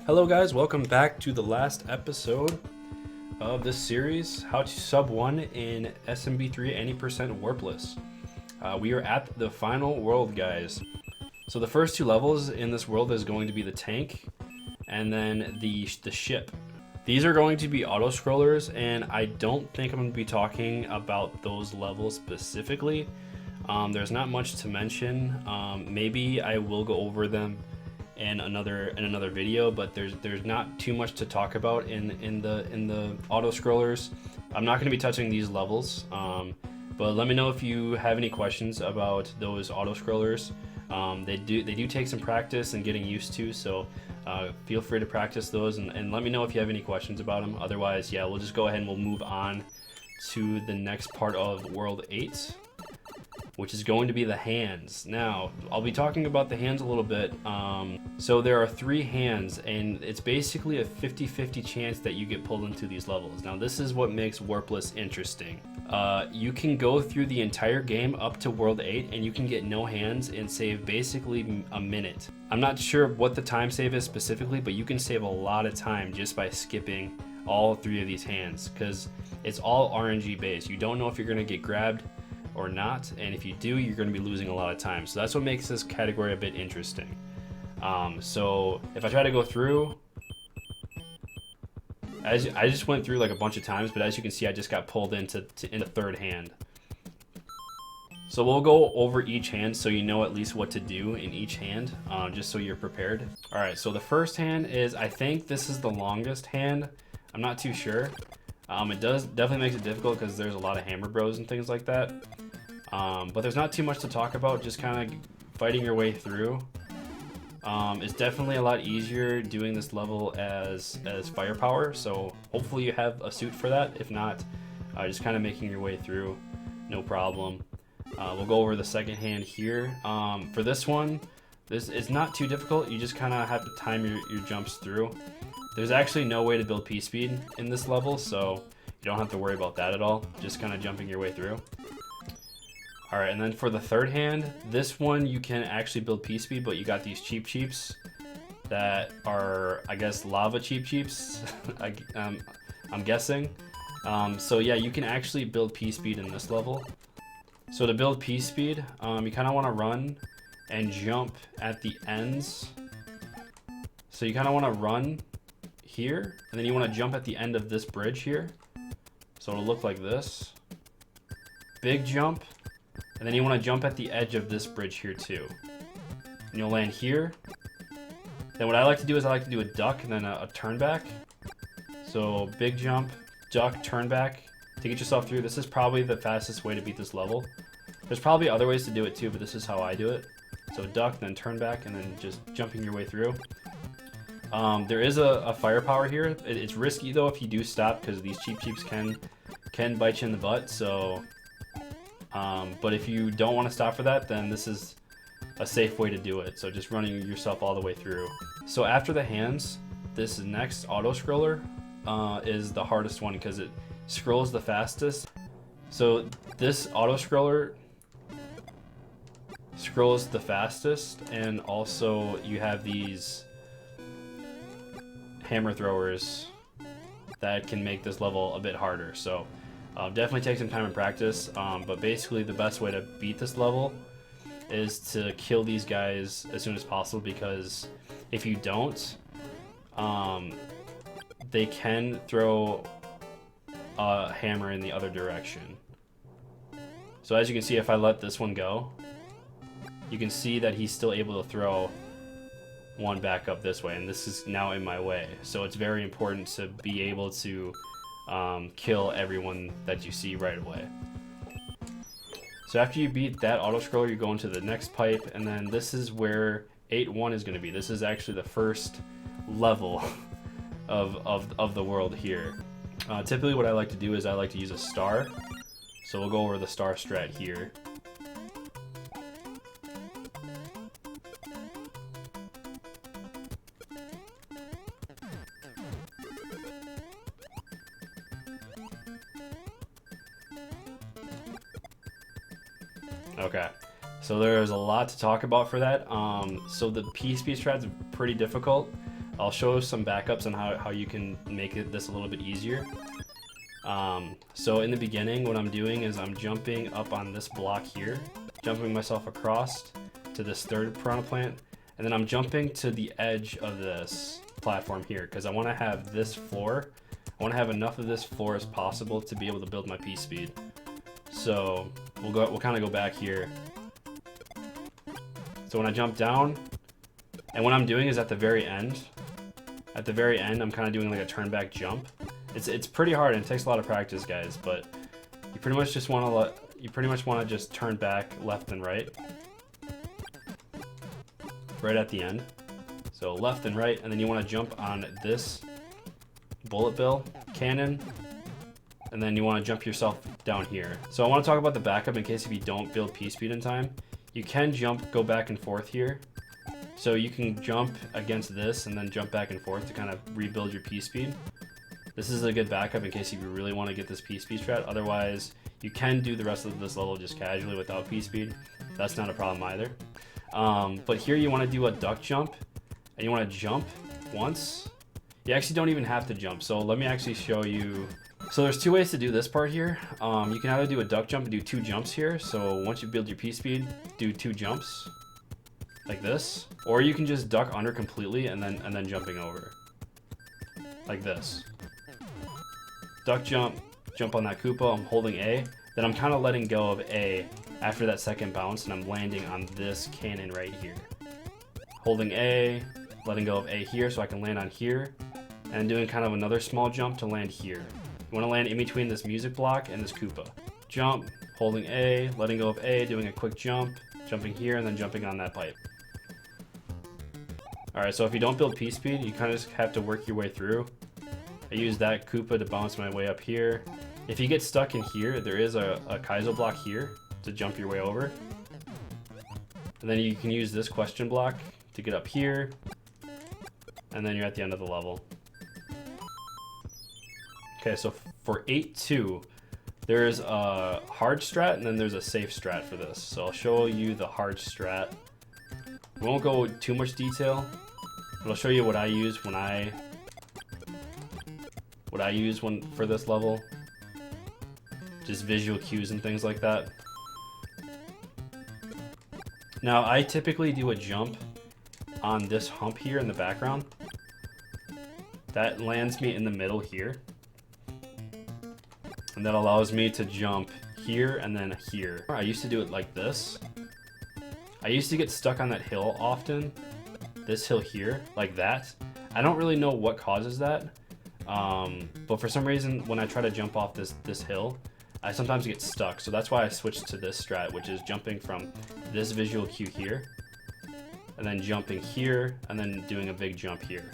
Hello guys, welcome back to the last episode of this series, How to Sub 1 in SMB3 any percent Warpless. We are at the final world, guys. So the first two levels in this world is going to be the tank and then the ship. These are going to be auto-scrollers, and I don't think I'm going to be talking about those levels specifically. There's not much to mention. Maybe I will go over them in another video, but there's not too much to talk about in the auto scrollers. I'm not going to be touching these levels, but let me know if you have any questions about those auto scrollers. They do take some practice and getting used to, so feel free to practice those and let me know if you have any questions about them. Otherwise, yeah, we'll just go ahead and we'll move on to the next part of World 8, which is going to be the hands. Now, I'll be talking about the hands a little bit. So there are 3 hands, and it's basically a 50-50 chance that you get pulled into these levels. Now, this is what makes Warpless interesting. You can go through the entire game up to World 8, and you can get no hands and save basically a minute. I'm not sure what the time save is specifically, but you can save a lot of time just by skipping all 3 of these hands, because it's all RNG based. You don't know if you're going to get grabbed or not, and if you do, you're going to be losing a lot of time. So that's what makes this category a bit interesting. So if I try to go through, I just went through like a bunch of times, but as you can see, I just got pulled into the third hand. So we'll go over each hand so you know at least what to do in each hand, just so you're prepared. All right, so the first hand is, I think this is the longest hand. I'm not too sure. It definitely makes it difficult because there's a lot of hammer bros and things like that. But there's not too much to talk about, just kind of fighting your way through. It's definitely a lot easier doing this level as firepower, so hopefully you have a suit for that. If not, just kind of making your way through, no problem. We'll go over the second hand here. For this one, it's not too difficult. You just kind of have to time your jumps through. There's actually no way to build P-speed in this level, so you don't have to worry about that at all. Just kind of jumping your way through. Alright, and then for the third hand, this one you can actually build P-speed, but you got these cheeps that are, I guess, lava cheeps. I'm guessing. So yeah, you can actually build P-speed in this level. So to build P-speed, you kind of want to run and jump at the ends. So you kind of want to run here, and then you want to jump at the end of this bridge here. So it'll look like this. Big jump. And then you want to jump at the edge of this bridge here too. And you'll land here. Then what I like to do is I like to do a duck and then a turn back. So big jump, duck, turn back to get yourself through. This is probably the fastest way to beat this level. There's probably other ways to do it too, but this is how I do it. So duck, then turn back, and then just jumping your way through. There is a firepower here. It's risky though if you do stop, because these cheeps can bite you in the butt. So but if you don't want to stop for that, then this is a safe way to do it. So just running yourself all the way through. So after the hands, this next auto scroller is the hardest one because it scrolls the fastest. So this auto scroller scrolls the fastest, and also you have these hammer throwers that can make this level a bit harder. So definitely take some time and practice, but basically the best way to beat this level is to kill these guys as soon as possible, because if you don't, they can throw a hammer in the other direction. So as you can see, if I let this one go, you can see that he's still able to throw one back up this way, and this is now in my way. So it's very important to be able to kill everyone that you see right away. So after you beat that auto scroller, you go into the next pipe, and then this is where 8-1 is going to be. This is actually the first level of the world here. Typically what I like to do is I like to use a star. So we'll go over the star strat here. Okay, so there's a lot to talk about for that. So the P-speed strat is pretty difficult. I'll show some backups on how you can make this a little bit easier. So in the beginning, what I'm doing is I'm jumping up on this block here, jumping myself across to this third piranha plant, and then I'm jumping to the edge of this platform here because I want to have this floor. I want to have enough of this floor as possible to be able to build my piece speed. So we'll kind of go back here. So when I jump down, and what I'm doing is at the very end, I'm kind of doing like a turn back jump. It's pretty hard and it takes a lot of practice, guys, but you pretty much just want to just turn back left and right at the end. So left and right, and then you want to jump on this bullet bill cannon, and then you want to jump yourself down here. So I want to talk about the backup in case if you don't build piece speed in time. You can go back and forth here. So you can jump against this and then jump back and forth to kind of rebuild your piece speed. This is a good backup in case if you really want to get this piece speed strat. Otherwise, you can do the rest of this level just casually without piece speed. That's not a problem either. But here you want to do a duck jump, and you want to jump once. You actually don't even have to jump. So let me actually show you. So there's two ways to do this part here. You can either do a duck jump and do 2 jumps here. So once you build your piece speed, do 2 jumps like this, or you can just duck under completely and then jumping over like this. Duck jump, jump on that Koopa. I'm holding A, then I'm kind of letting go of A after that second bounce, and I'm landing on this cannon right here. Holding A, letting go of A here so I can land on here, and doing kind of another small jump to land here. You want to land in between this music block and this Koopa. Jump, holding A, letting go of A, doing a quick jump, jumping here, and then jumping on that pipe. Alright, so if you don't build piece speed, you kind of just have to work your way through. I use that Koopa to bounce my way up here. If you get stuck in here, there is a Kaizo block here to jump your way over. And then you can use this question block to get up here. And then you're at the end of the level. Okay, so for 8-2, there's a hard strat and then there's a safe strat for this. So I'll show you the hard strat. We won't go too much detail, but I'll show you what I use for this level. Just visual cues and things like that. Now I typically do a jump on this hump here in the background. That lands me in the middle here. And that allows me to jump here and then here. I used to do it like this. I used to get stuck on that hill often. This hill here, like that. I don't really know what causes that. But for some reason, when I try to jump off this hill, I sometimes get stuck. So that's why I switched to this strat, which is jumping from this visual cue here, and then jumping here, and then doing a big jump here.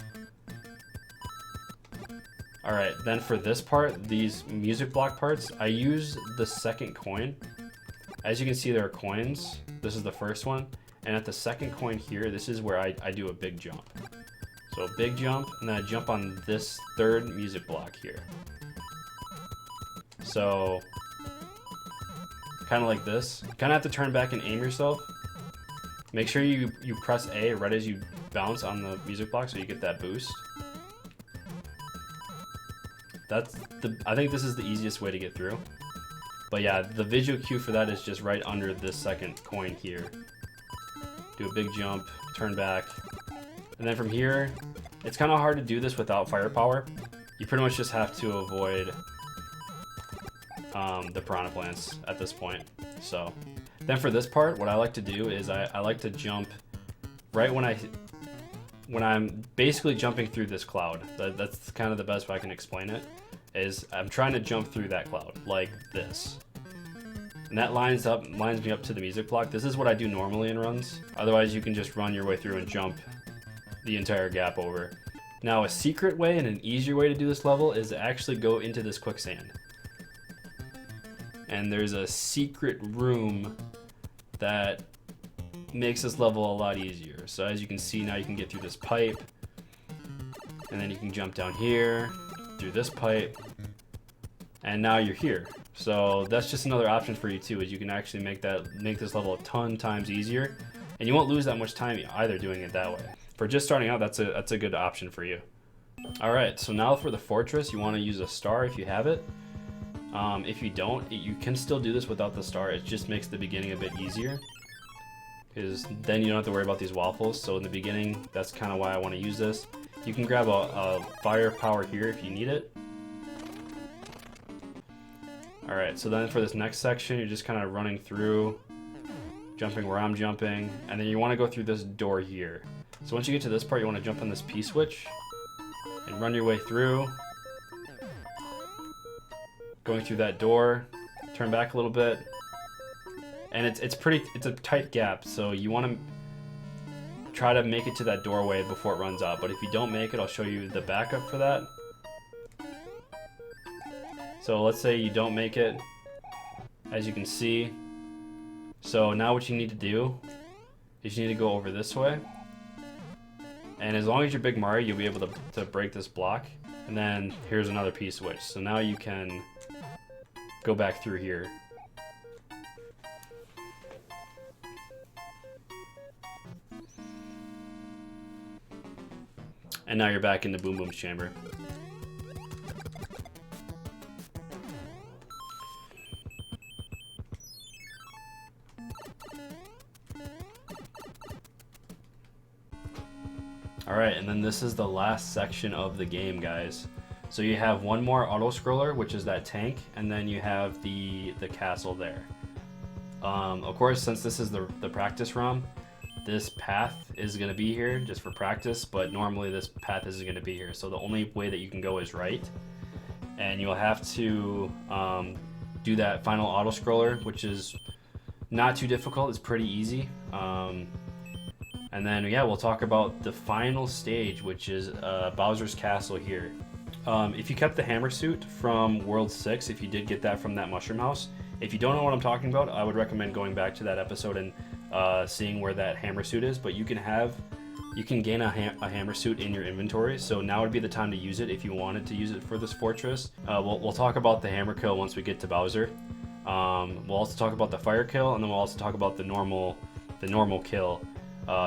Alright, then for this part, these music block parts, I use the second coin. As you can see, there are coins. This is the first one. And at the second coin here, this is where I do a big jump. So a big jump, and then I jump on this third music block here. So, kind of like this. You kind of have to turn back and aim yourself. Make sure you press A right as you bounce on the music block so you get that boost. I think this is the easiest way to get through. But yeah, the visual cue for that is just right under this second coin here. Do a big jump, turn back. And then from here, it's kind of hard to do this without firepower. You pretty much just have to avoid the piranha plants at this point. So then for this part, what I like to do is I like to jump right when I'm basically jumping through this cloud. That's kind of the best way I can explain it, is I'm trying to jump through that cloud like this. And that lines me up to the music block. This is what I do normally in runs. Otherwise, you can just run your way through and jump the entire gap over. Now, a secret way and an easier way to do this level is to actually go into this quicksand. And there's a secret room that makes this level a lot easier. So as you can see, now you can get through this pipe, and then you can jump down here, through this pipe, and now you're here. So that's just another option for you too, is you can actually make this level a ton times easier, and you won't lose that much time either doing it that way. for just starting out, that's a good option for you. All right, so now for the fortress, you want to use a star if you have it. If you don't, you can still do this without the star. It just makes the beginning a bit easier, because then you don't have to worry about these waffles. So in the beginning, that's kind of why I want to use this. You can grab a fire power here if you need it. All right, so then for this next section, you're just kind of running through, jumping where I'm jumping, and then you want to go through this door here. So once you get to this part, you want to jump on this P switch and run your way through. Going through that door, turn back a little bit, and it's a tight gap, so you want to try to make it to that doorway before it runs out. But if you don't make it, I'll show you the backup for that. So let's say you don't make it, as you can see. So now what you need to do is you need to go over this way. And as long as you're Big Mario, you'll be able to break this block. And then here's another P switch. So now you can go back through here. And now you're back in the Boom Boom's chamber. Alright, and then this is the last section of the game, guys. So you have one more auto-scroller, which is that tank, and then you have the castle there. Of course, since this is the practice ROM, this path is going to be here just for practice, but normally this path isn't going to be here. So the only way that you can go is right. And you'll have to do that final auto-scroller, which is not too difficult. It's pretty easy. And then, yeah, we'll talk about the final stage, which is Bowser's Castle here. If you kept the hammer suit from World 6, if you did get that from that mushroom house, if you don't know what I'm talking about, I would recommend going back to that episode and seeing where that hammer suit is. But you can gain a hammer suit in your inventory, so now would be the time to use it if you wanted to use it for this fortress. We'll talk about the hammer kill once we get to Bowser. We'll also talk about the fire kill, and then we'll also talk about the normal kill,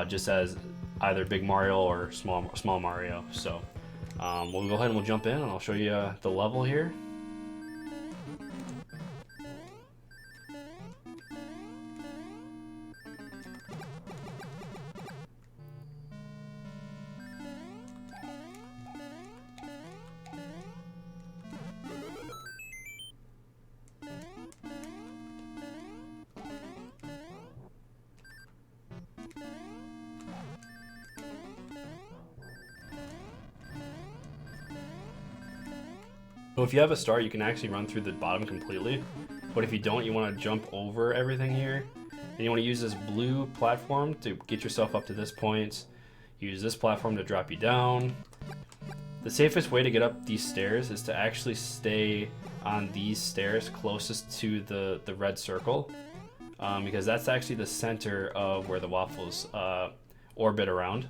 just as either Big Mario or Small Mario. So we'll go ahead and we'll jump in, and I'll show you the level here. So if you have a star, you can actually run through the bottom completely, but if you don't, you want to jump over everything here, and you want to use this blue platform to get yourself up to this point. Use this platform to drop you down. The safest way to get up these stairs is to actually stay on these stairs closest to the red circle, because that's actually the center of where the waffles orbit around.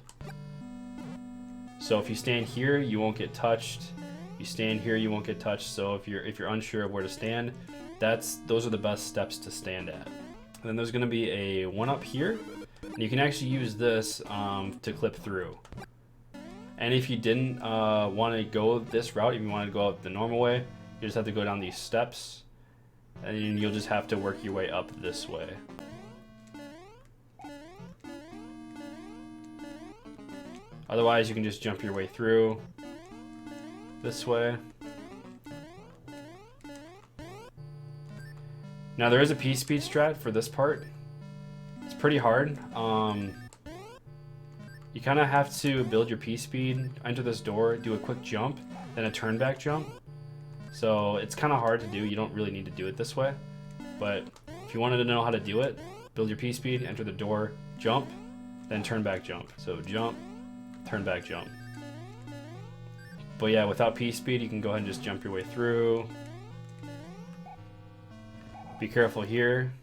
So if you stand here, you won't get touched. You stand here, you won't get touched. So if you're unsure of where to stand, those are the best steps to stand at. And then there's going to be a one up here, and you can actually use this to clip through. And if you didn't want to go this route, if you wanted to go out the normal way, you just have to go down these steps, and you'll just have to work your way up this way. Otherwise, you can just jump your way through this way. Now there is a P-speed strat for this part. It's pretty hard. You kind of have to build your P-speed, enter this door, do a quick jump, then a turn back jump. So it's kind of hard to do. You don't really need to do it this way. But if you wanted to know how to do it, build your P-speed, enter the door, jump, then turn back jump. So jump, turn back jump. But yeah, without P-speed, you can go ahead and just jump your way through. Be careful here.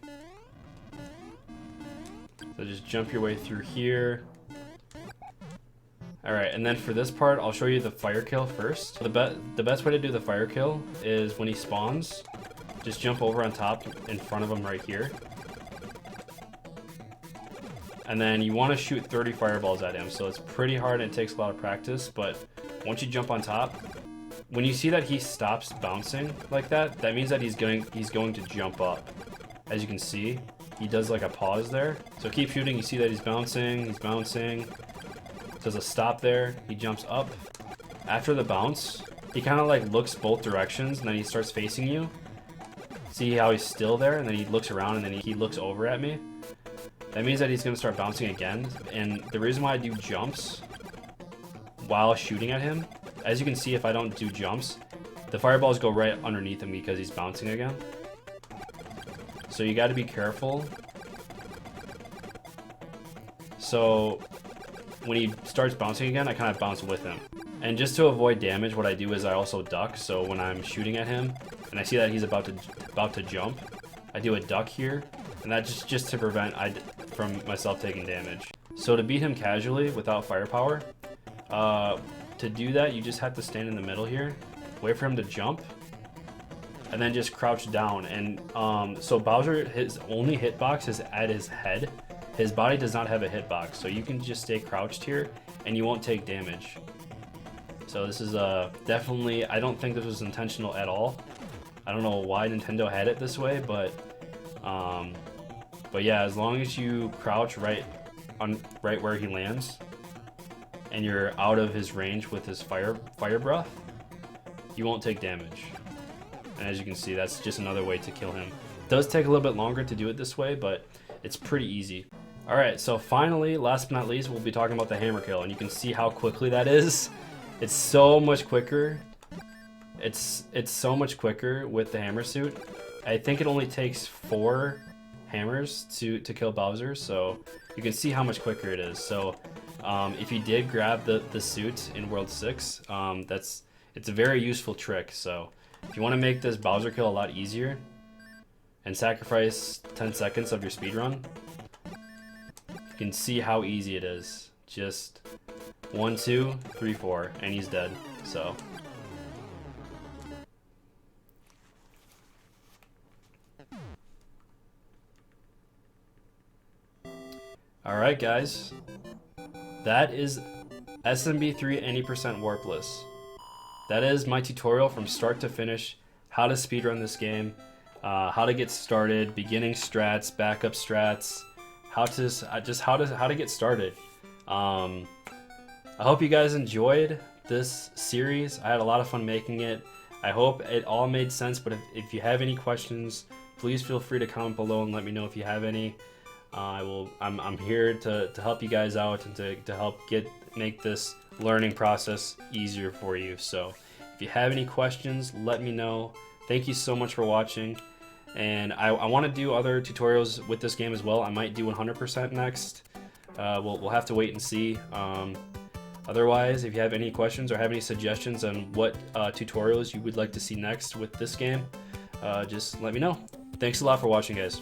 So just jump your way through here. Alright, and then for this part, I'll show you the fire kill first. The best way to do the fire kill is when he spawns, just jump over on top in front of him right here. and then you want to shoot 30 fireballs at him. So it's pretty hard and it takes a lot of practice, but once you jump on top, when you see that he stops bouncing like that, that means that he's going to jump up. As you can see, he does like a pause there. So keep shooting, you see that he's bouncing, Does a stop there, he jumps up. After the bounce, he kind of like looks both directions and then he starts facing you. See how he's still there, and then he looks around and then he looks over at me. That means that he's going to start bouncing again. And the reason why I do jumps while shooting at him, as you can see, if I don't do jumps, the fireballs go right underneath him because he's bouncing again. So you got to be careful. So when he starts bouncing again, I kind of bounce with him. And just to avoid damage, what I do is I also duck. So when I'm shooting at him and I see that he's about to jump, I do a duck here, and that's just to prevent from myself taking damage. So to beat him casually without firepower, to do that, you just have to stand in the middle here, wait for him to jump, and then just crouch down. And so Bowser, his only hitbox is at his head. His body does not have a hitbox, so you can just stay crouched here and you won't take damage. So this is definitely, I don't think this was intentional at all. I don't know why Nintendo had it this way, but yeah, as long as you crouch right where he lands, and you're out of his range with his fire breath, you won't take damage. And as you can see, that's just another way to kill him. It does take a little bit longer to do it this way, but it's pretty easy. Alright, so finally, last but not least, we'll be talking about the hammer kill, and you can see how quickly that is. It's so much quicker. It's so much quicker with the hammer suit. I think it only takes 4 hammers to kill Bowser, so you can see how much quicker it is. So if you did grab the suit in World 6, it's a very useful trick. So if you want to make this Bowser kill a lot easier and sacrifice 10 seconds of your speedrun, you can see how easy it is. Just 1, 2, 3, 4, and he's dead. So alright guys, that is SMB3 any% warpless. That is my tutorial from start to finish, how to speedrun this game, how to get started, beginning strats, backup strats, how to get started. I hope you guys enjoyed this series. I had a lot of fun making it. I hope it all made sense, but if you have any questions, please feel free to comment below and let me know if you have any. I'm here to help you guys out and to help make this learning process easier for you. So if you have any questions, let me know. Thank you so much for watching, and I want to do other tutorials with this game as well. I might do 100% next. We'll have to wait and see. Otherwise, if you have any questions or have any suggestions on what tutorials you would like to see next with this game, just let me know. Thanks a lot for watching, guys.